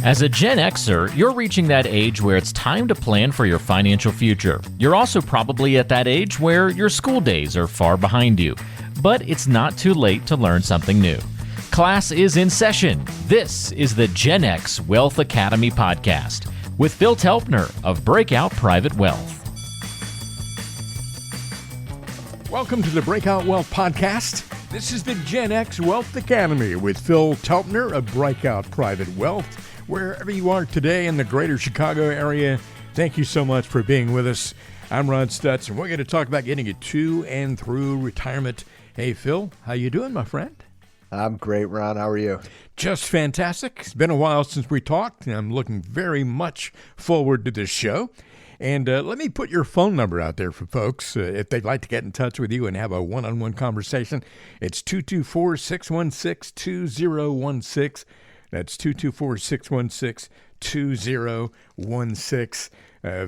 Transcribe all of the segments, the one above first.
As a Gen Xer, you're reaching that age where it's time to plan for your financial future. You're also probably at that age where your school days are far behind you. But it's not too late to learn something new. Class is in session. This is the Gen X Wealth Academy podcast with Phil Telpner of Breakout Private Wealth. Welcome to the Breakout Wealth podcast. This is the Gen X Wealth Academy with Phil Telpner of Breakout Private Wealth. Wherever you are today in the greater Chicago area, thank you so much for being with us. I'm Ron Stutz, and we're going to talk about getting you to and through retirement. Hey, Phil, how you doing, my friend? I'm great, Ron. How are you? Just fantastic. It's been a while since we talked, and I'm looking very much forward to this show. And let me put your phone number out there for folks if they'd like to get in touch with you and have a one-on-one conversation. It's 224-616-2016. That's 224-616-2016.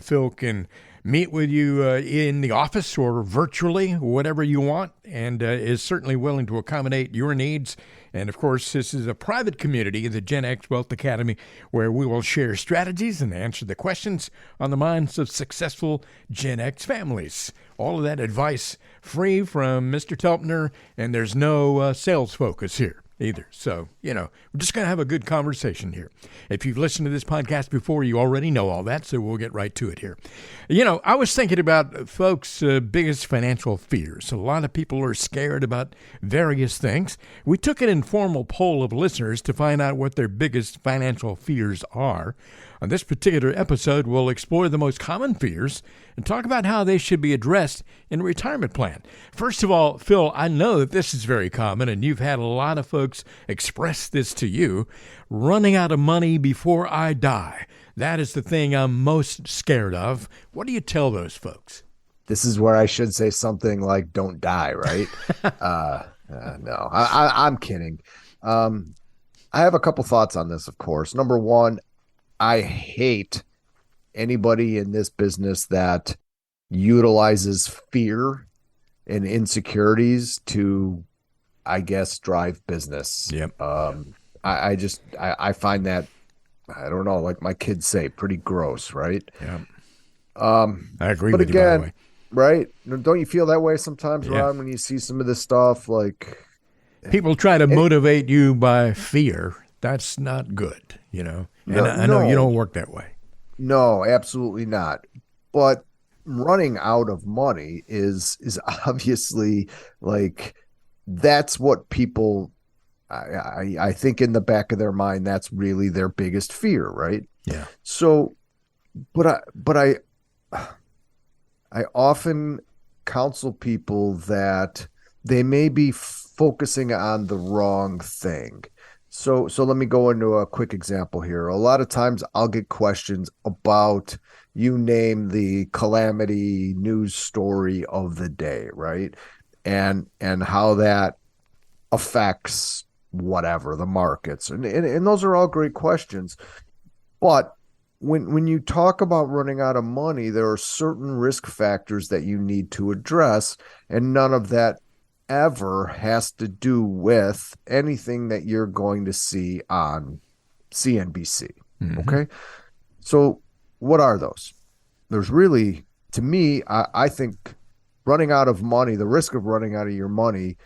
Phil can meet with you in the office or virtually, whatever you want, and is certainly willing to accommodate your needs. And, of course, this is a private community, the Gen X Wealth Academy, where we will share strategies and answer the questions on the minds of successful Gen X families. All of that advice free from Mr. Telpner, and there's no sales focus here either. So, we're just going to have a good conversation here. If you've listened to this podcast before, you already know all that, so we'll get right to it here. I was thinking about folks' biggest financial fears. A lot of people are scared about various things. We took an informal poll of listeners to find out what their biggest financial fears are. On this particular episode, we'll explore the most common fears and talk about how they should be addressed in a retirement plan. First of all, Phil, I know that this is very common, and you've had a lot of folks express this to you. Running out of money before I die. That is the thing I'm most scared of. What do you tell those folks? This is where I should say something like, don't die, right? No, I'm kidding. I have a couple thoughts on this, of course. Number one, I hate anybody in this business that utilizes fear and insecurities to, I guess, drive business. Yep. I find that, I don't know, like my kids say, pretty gross, right? Yeah. I agree but with again, you, by the way. Right? Don't you feel that way sometimes, Yeah. Ron, when you see some of this stuff? Like, people try to motivate you by fear. That's not good, And I know you don't work that way. No, absolutely not. But running out of money is obviously like, that's what people, I think in the back of their mind, that's really their biggest fear, right? Yeah. So, but I often counsel people that they may be focusing on the wrong thing. So let me go into a quick example here. A lot of times I'll get questions about, you name the calamity news story of the day, right? And how that affects whatever, the markets. And those are all great questions. But when you talk about running out of money, there are certain risk factors that you need to address, and none of that ever has to do with anything that you're going to see on CNBC. Mm-hmm. Okay. So what are those? There's really, to me, I think running out of money, the risk of running out of your money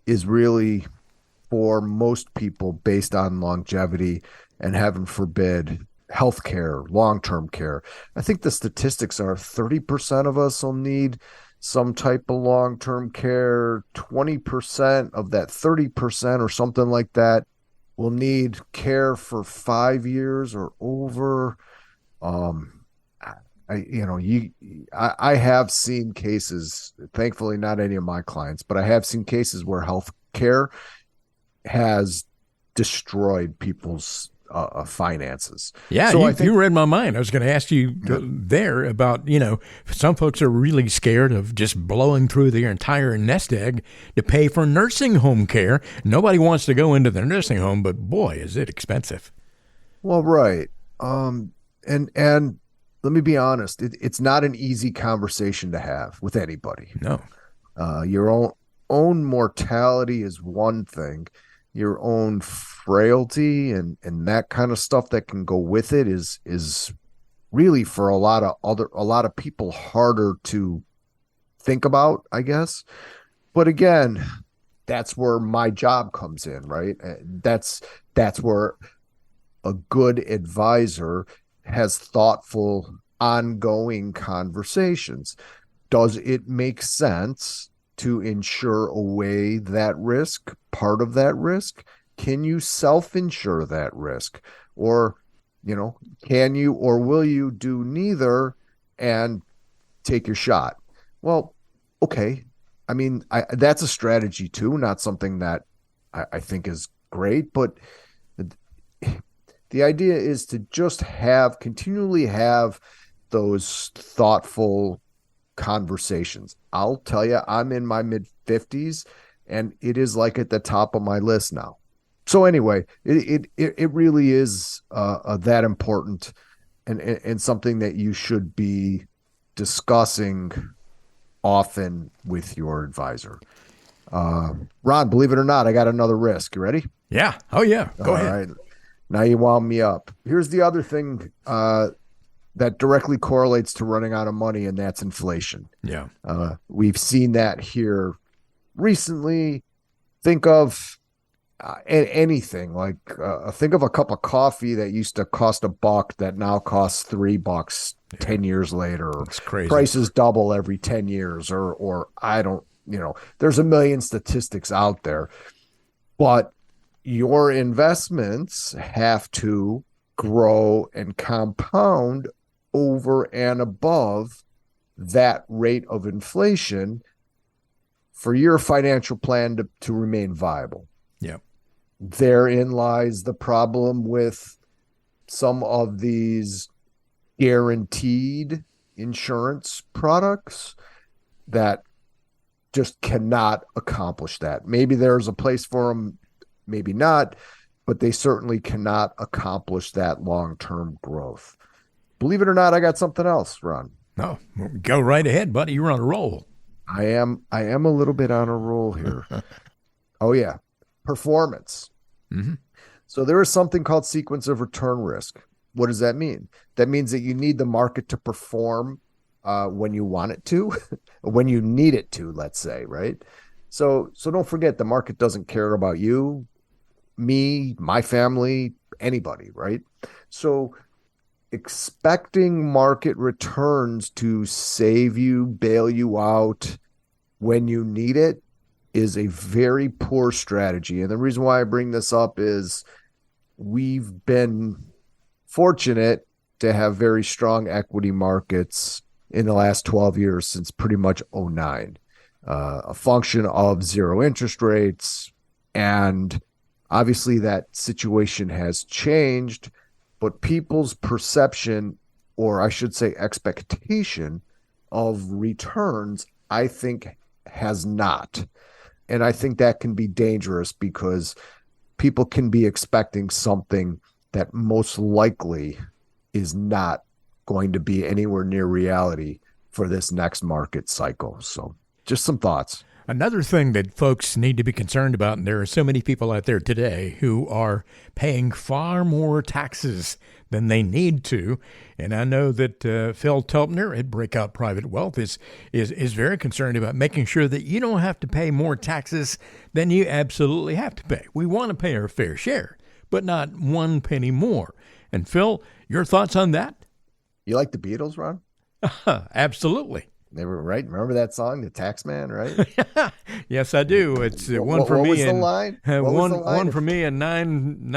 is really, for most people, based on longevity and, heaven forbid, healthcare, long-term care. I think the statistics are 30% of us will need some type of long-term care. 20% of that 30% or something like that will need care for 5 years or over. I have seen cases, thankfully not any of my clients, but I have seen cases where health care has destroyed people's finances. Yeah, so you read my mind. I was going to ask you there about, some folks are really scared of just blowing through their entire nest egg to pay for nursing home care. Nobody wants to go into their nursing home, but boy, is it expensive. Well, right. And let me be honest, it's not an easy conversation to have with anybody. No. Your own mortality is one thing. your own frailty and that kind of stuff that can go with it is really for a lot of people harder to think about, I guess. But again, that's where my job comes in, right? That's where a good advisor has thoughtful, ongoing conversations. Does it make sense to insure away that risk, part of that risk? Can you self-insure that risk? Or, can you or will you do neither and take your shot? Well, okay. I mean, that's a strategy too, not something that I think is great, but the idea is to just continually have those thoughtful conversations. I'll tell you, I'm in my mid 50s and it is like at the top of my list now. So anyway, it really is that important and something that you should be discussing often with your advisor. Ron, believe it or not, I got another risk. You ready? Yeah. Oh, yeah. Go ahead. All right. Now you wound me up. Here's the other thing that directly correlates to running out of money, and that's inflation. Yeah. We've seen that here recently. Think of anything like think of a cup of coffee that used to cost $1 that now costs $3 10 years later. It's crazy. Prices double every 10 years or I don't, there's a million statistics out there, but your investments have to grow and compound over and above that rate of inflation for your financial plan to remain viable. Yeah. Therein lies the problem with some of these guaranteed insurance products that just cannot accomplish that. Maybe there's a place for them, maybe not, but they certainly cannot accomplish that long-term growth. Believe it or not, I got something else, Ron. No, go right ahead, buddy. You're on a roll. I am a little bit on a roll here. Oh yeah. Performance. Mm-hmm. So there is something called sequence of return risk. What does that mean? That means that you need the market to perform when you want it to, when you need it to, let's say, right? So don't forget, the market doesn't care about you, me, my family, anybody, right? So expecting market returns to save you, bail you out when you need it is a very poor strategy. And the reason why I bring this up is we've been fortunate to have very strong equity markets in the last 12 years since pretty much 2009, a function of zero interest rates. And obviously that situation has changed, but people's perception, or I should say expectation of returns, I think has not. And I think that can be dangerous because people can be expecting something that most likely is not going to be anywhere near reality for this next market cycle. So just some thoughts. Another thing that folks need to be concerned about, and there are so many people out there today who are paying far more taxes than they need to. And I know that Phil Telpner at Breakout Private Wealth is very concerned about making sure that you don't have to pay more taxes than you absolutely have to pay. We want to pay our fair share, but not one penny more. And Phil, your thoughts on that? You like the Beatles, Ron? Absolutely. They were right. Remember that song, The Taxman, right? Yes, I do. It's one for what me was and the line? one for me and nine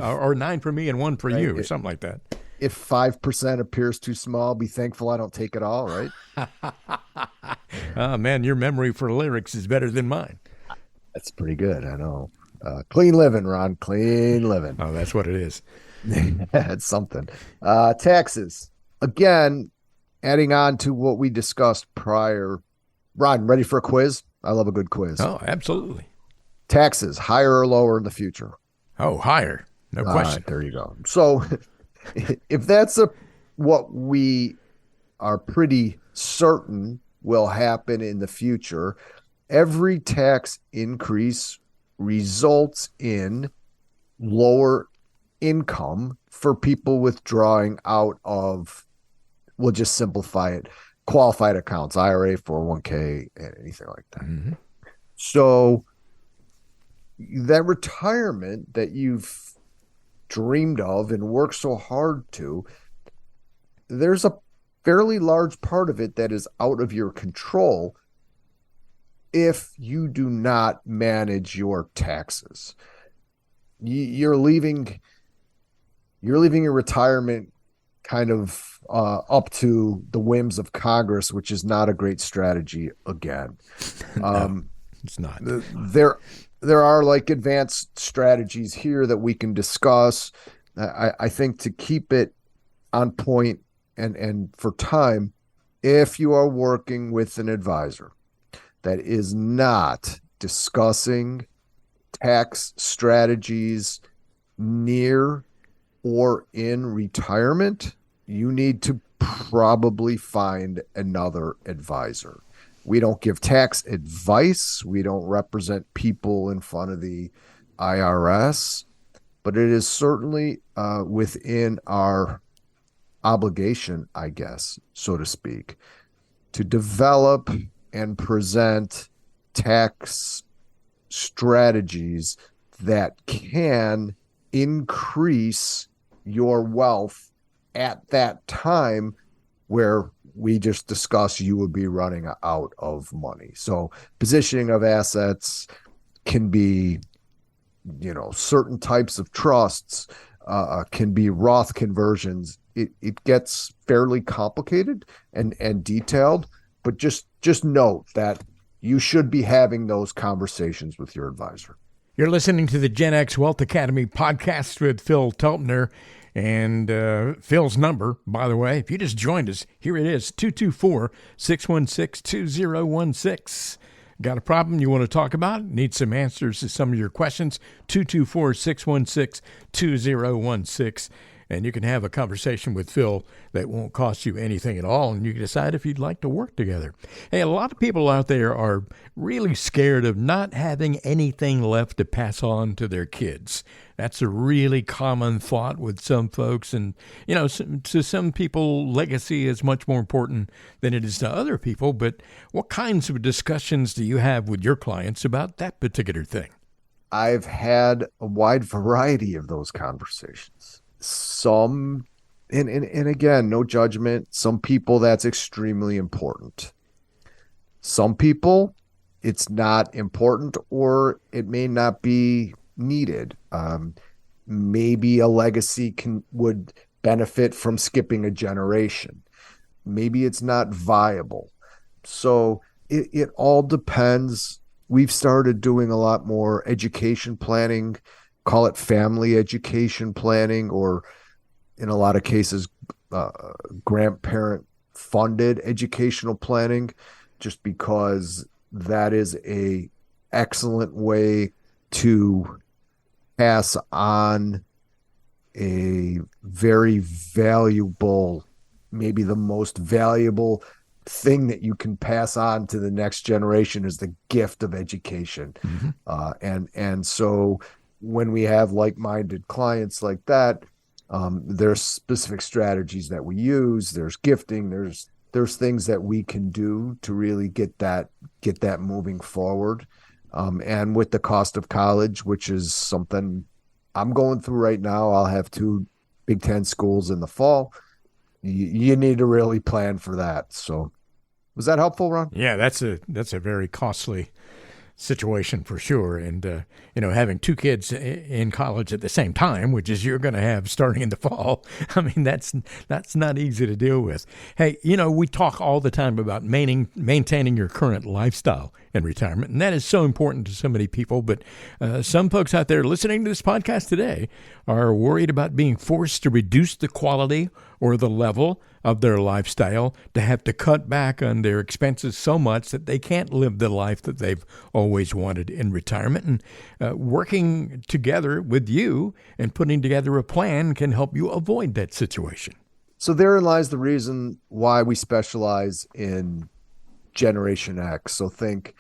or 9 for me and 1 for you, or something like that. If 5% appears too small, be thankful I don't take it all, right? Oh, man, your memory for lyrics is better than mine. That's pretty good. I know. Clean living, Ron. Clean living. Oh, that's what it is. That's something. Taxes. Again, adding on to what we discussed prior. Ron, ready for a quiz? I love a good quiz. Oh, absolutely. Taxes, higher or lower in the future? Oh, higher. No question. There you go. So if that's what we are pretty certain will happen in the future, every tax increase results in lower income for people withdrawing out of, we'll just simplify it, qualified accounts, IRA, 401k, anything like that. Mm-hmm. So that retirement that you've dreamed of and worked so hard to, there's a fairly large part of it that is out of your control if you do not manage your taxes. You're leaving your retirement kind of up to the whims of Congress, which is not a great strategy again. No, it's not. There are like advanced strategies here that we can discuss. I think to keep it on point and for time, if you are working with an advisor that is not discussing tax strategies near or in retirement, you need to probably find another advisor. We don't give tax advice. We don't represent people in front of the IRS, but it is certainly within our obligation, I guess, so to speak, to develop and present tax strategies that can increase your wealth at that time where we just discussed you would be running out of money. So positioning of assets can be, certain types of trusts, can be Roth conversions. It gets fairly complicated and detailed, but just note that you should be having those conversations with your advisor. You're listening to the Gen X Wealth Academy podcast with Phil Teltner. And Phil's number, by the way, if you just joined us, here it is, 224-616-2016. Got a problem you want to talk about? Need some answers to some of your questions? 224-616-2016. And you can have a conversation with Phil that won't cost you anything at all, and you can decide if you'd like to work together. Hey, a lot of people out there are really scared of not having anything left to pass on to their kids. That's a really common thought with some folks. And, to some people, legacy is much more important than it is to other people. But what kinds of discussions do you have with your clients about that particular thing? I've had a wide variety of those conversations. Some, and again, no judgment. Some people, that's extremely important. Some people, it's not important, or it may not be needed. Maybe a legacy would benefit from skipping a generation. Maybe it's not viable. So it all depends. We've started doing a lot more education planning, call it family education planning, or in a lot of cases, grandparent funded educational planning, just because that is a excellent way to pass on a very valuable, maybe the most valuable thing that you can pass on to the next generation is the gift of education. Mm-hmm. And so when we have like-minded clients like that, there's specific strategies that we use. There's gifting. There's things that we can do to really get that moving forward. And with the cost of college, which is something I'm going through right now, I'll have 2 Big Ten schools in the fall. You need to really plan for that. So, was that helpful, Ron? Yeah, that's a very costly situation for sure. And, having 2 kids in college at the same time, which is you're going to have starting in the fall, I mean, that's not easy to deal with. Hey, we talk all the time about maintaining your current lifestyle in retirement, and that is so important to so many people. But some folks out there listening to this podcast today are worried about being forced to reduce the quality or the level of their lifestyle, to have to cut back on their expenses so much that they can't live the life that they've always wanted in retirement. And working together with you and putting together a plan can help you avoid that situation. So therein lies the reason why we specialize in Generation X. So think,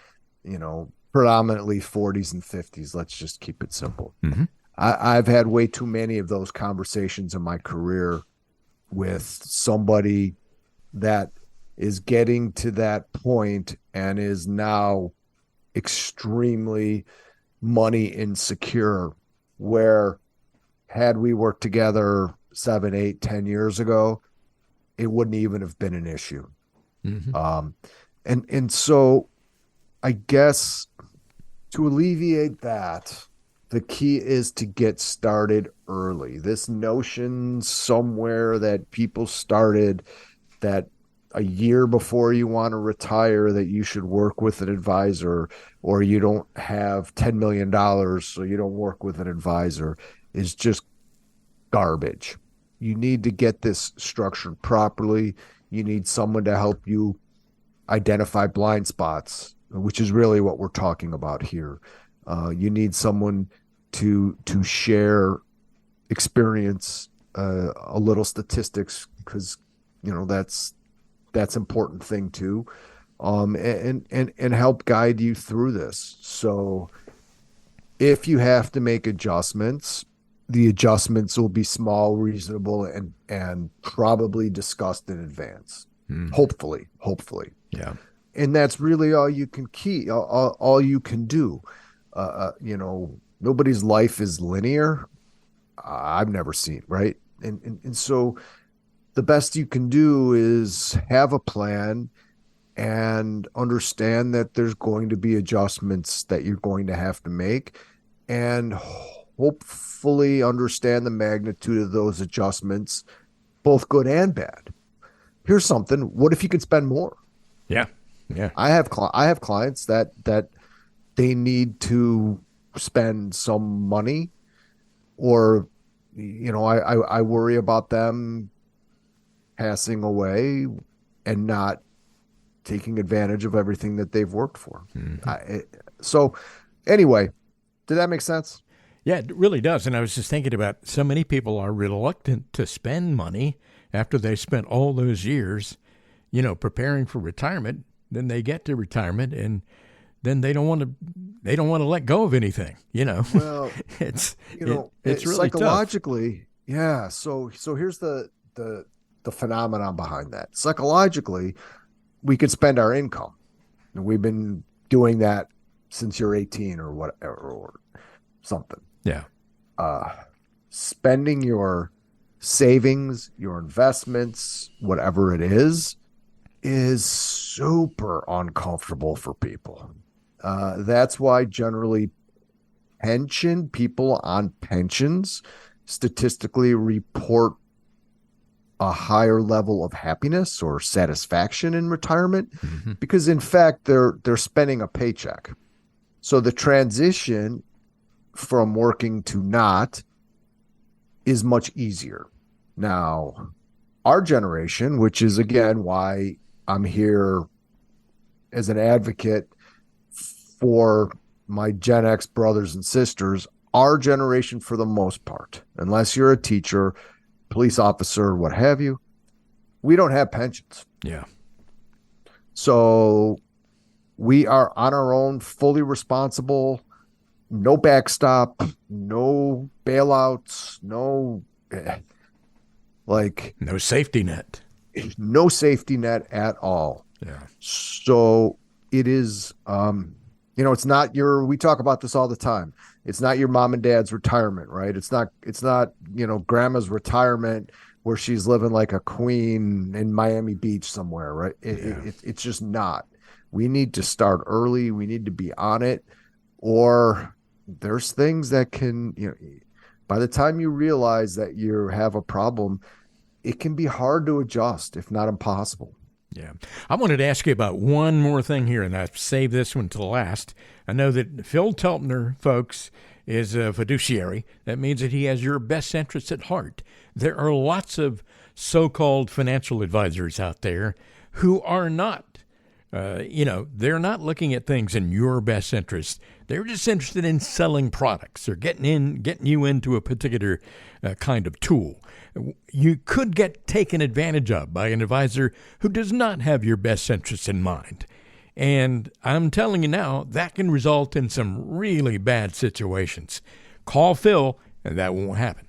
predominantly 40s and 50s. Let's just keep it simple. Mm-hmm. I've had way too many of those conversations in my career with somebody that is getting to that point and is now extremely money insecure, where had we worked together 7, 8, 10 years ago, it wouldn't even have been an issue. Mm-hmm. And so I guess to alleviate that, the key is to get started early. This notion somewhere that people started that a year before you want to retire, that you should work with an advisor, or you don't have $10 million, so you don't work with an advisor, is just garbage. You need to get this structured properly. You need someone to help you identify blind spots, which is really what we're talking about here. You need someone to share experience, a little statistics, because that's important thing too, and help guide you through this. So if you have to make adjustments, the adjustments will be small, reasonable, and probably discussed in advance. Hopefully. Yeah. And that's really all you can all you can do. Nobody's life is linear. I've never seen, right? And so the best you can do is have a plan and understand that there's going to be adjustments that you're going to have to make, and hopefully understand the magnitude of those adjustments, both good and bad. Here's something. What if you could spend more? Yeah. I have clients that they need to spend some money, or I worry about them passing away and not taking advantage of everything that they've worked for. Mm-hmm. So anyway, did that make sense? Yeah, it really does. And I was just thinking about, so many people are reluctant to spend money after they spent all those years, preparing for retirement. Then they get to retirement, and then they don't want to let go of anything. Well, it's it's really psychologically tough. Yeah. So here's the phenomenon behind that. Psychologically, we could spend our income, and we've been doing that since you're 18 or whatever, or something. Yeah. Spending your savings, your investments, whatever it is super uncomfortable for people. That's why generally people on pensions statistically report a higher level of happiness or satisfaction in retirement, because in fact they're spending a paycheck. So the transition from working to not is much easier. Now, our generation, which is again why I'm here as an advocate for my Gen X brothers and sisters, our generation, for the most part, unless you're a teacher, police officer, what have you, we don't have pensions. Yeah. So we are on our own, fully responsible, no backstop, no bailouts, no safety net. No safety net at all. Yeah. So it is, it's not we talk about this all the time. It's not your mom and dad's retirement, right? It's not, grandma's retirement where she's living like a queen in Miami Beach somewhere, right? It's just not. We need to start early. We need to be on it, or there's things that can, by the time you realize that you have a problem, it can be hard to adjust, if not impossible. Yeah. I wanted to ask you about one more thing here, and I've saved this one to the last. I know that Phil Teltner, folks, is a fiduciary. That means that he has your best interests at heart. There are lots of so-called financial advisors out there who are not, they're not looking at things in your best interest. They're just interested in selling products or getting you into a particular kind of tool. You could get taken advantage of by an advisor who does not have your best interests in mind. And I'm telling you now, that can result in some really bad situations. Call Phil, and that won't happen.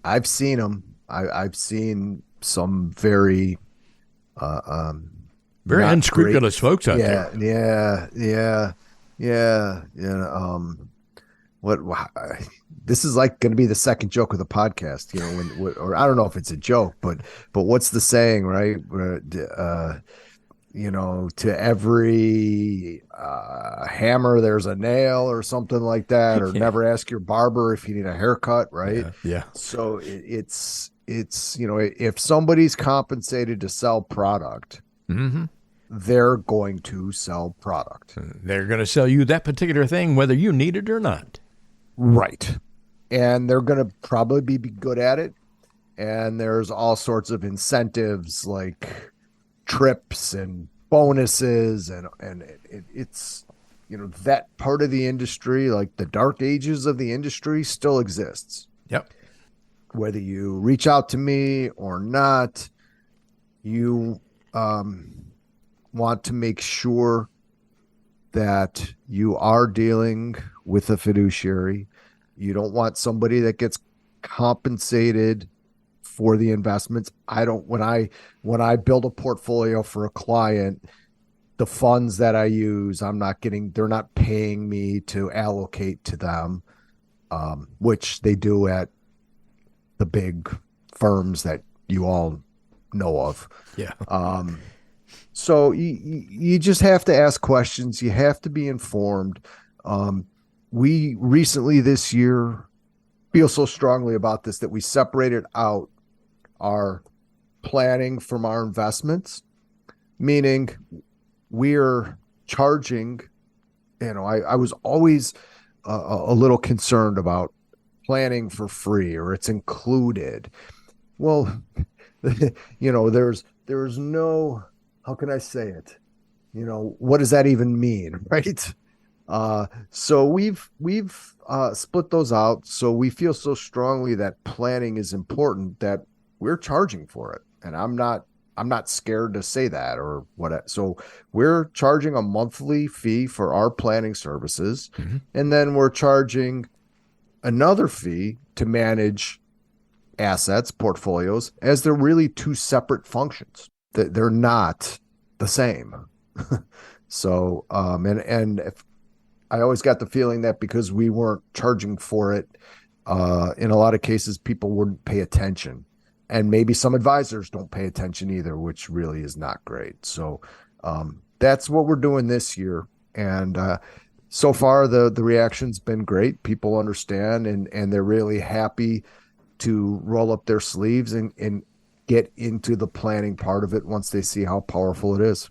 I've seen them. I've seen some very Very not unscrupulous great. folks out there. This is like going to be the second joke of the podcast, or I don't know if it's a joke, but what's the saying, right? To every hammer, there's a nail or something like that, or never ask your barber if you need a haircut, right? Yeah. So it's if somebody's compensated to sell product, they're going to sell product. They're going to sell you that particular thing, whether you need it or not. Right. And they're going to probably be good at it. And there's all sorts of incentives like trips and bonuses. And it's, that part of the industry, like the dark ages of the industry, still exists. Yep. Whether you reach out to me or not, you want to make sure that you are dealing with a fiduciary. You don't want somebody that gets compensated for the investments. When I build a portfolio for a client, the funds that I use, they're not paying me to allocate to them, which they do at the big firms that you all know of. Yeah. So you just have to ask questions. You have to be informed. We recently this year feel so strongly about this that we separated out our planning from our investments, meaning we're charging, I was always a little concerned about planning for free or it's included. Well, there's no, how can I say it? What does that even mean? Right. So we've split those out. So we feel so strongly that planning is important that we're charging for it. And I'm not scared to say that or what. So we're charging a monthly fee for our planning services. And then we're charging another fee to manage assets, portfolios, as they're really two separate functions. They're not the same. So, and if I always got the feeling that because we weren't charging for it, in a lot of cases, people wouldn't pay attention. And maybe some advisors don't pay attention either, which really is not great. So that's what we're doing this year. And so far, the reaction's been great. People understand and they're really happy to roll up their sleeves and get into the planning part of it once they see how powerful it is.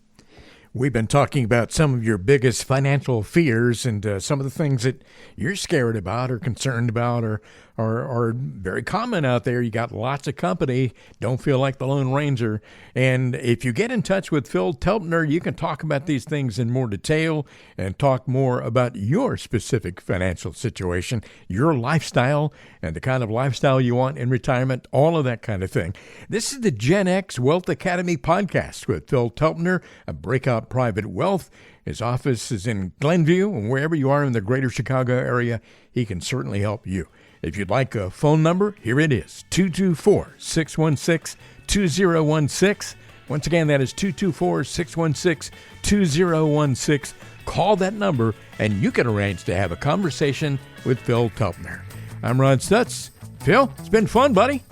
We've been talking about some of your biggest financial fears and some of the things that you're scared about or concerned about or are very common out there. You got lots of company, don't feel like the Lone Ranger. And if you get in touch with Phil Telpner, you can talk about these things in more detail and talk more about your specific financial situation, your lifestyle, and the kind of lifestyle you want in retirement, all of that kind of thing. This is the Gen X Wealth Academy podcast with Phil Telpner, a breakout private wealth. His office is in Glenview, and wherever you are in the greater Chicago area, he can certainly help you. If you'd like a phone number, here it is, 224-616-2016. Once again, that is 224-616-2016. Call that number, and you can arrange to have a conversation with Phil Telpner. I'm Ron Stutz. Phil, it's been fun, buddy.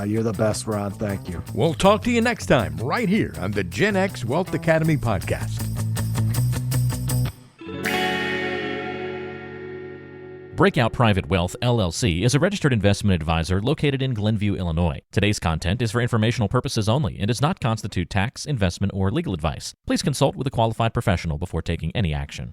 You're the best, Ron. Thank you. We'll talk to you next time, right here on the Gen X Wealth Academy podcast. Breakout Private Wealth, LLC, is a registered investment advisor located in Glenview, Illinois. Today's content is for informational purposes only and does not constitute tax, investment, or legal advice. Please consult with a qualified professional before taking any action.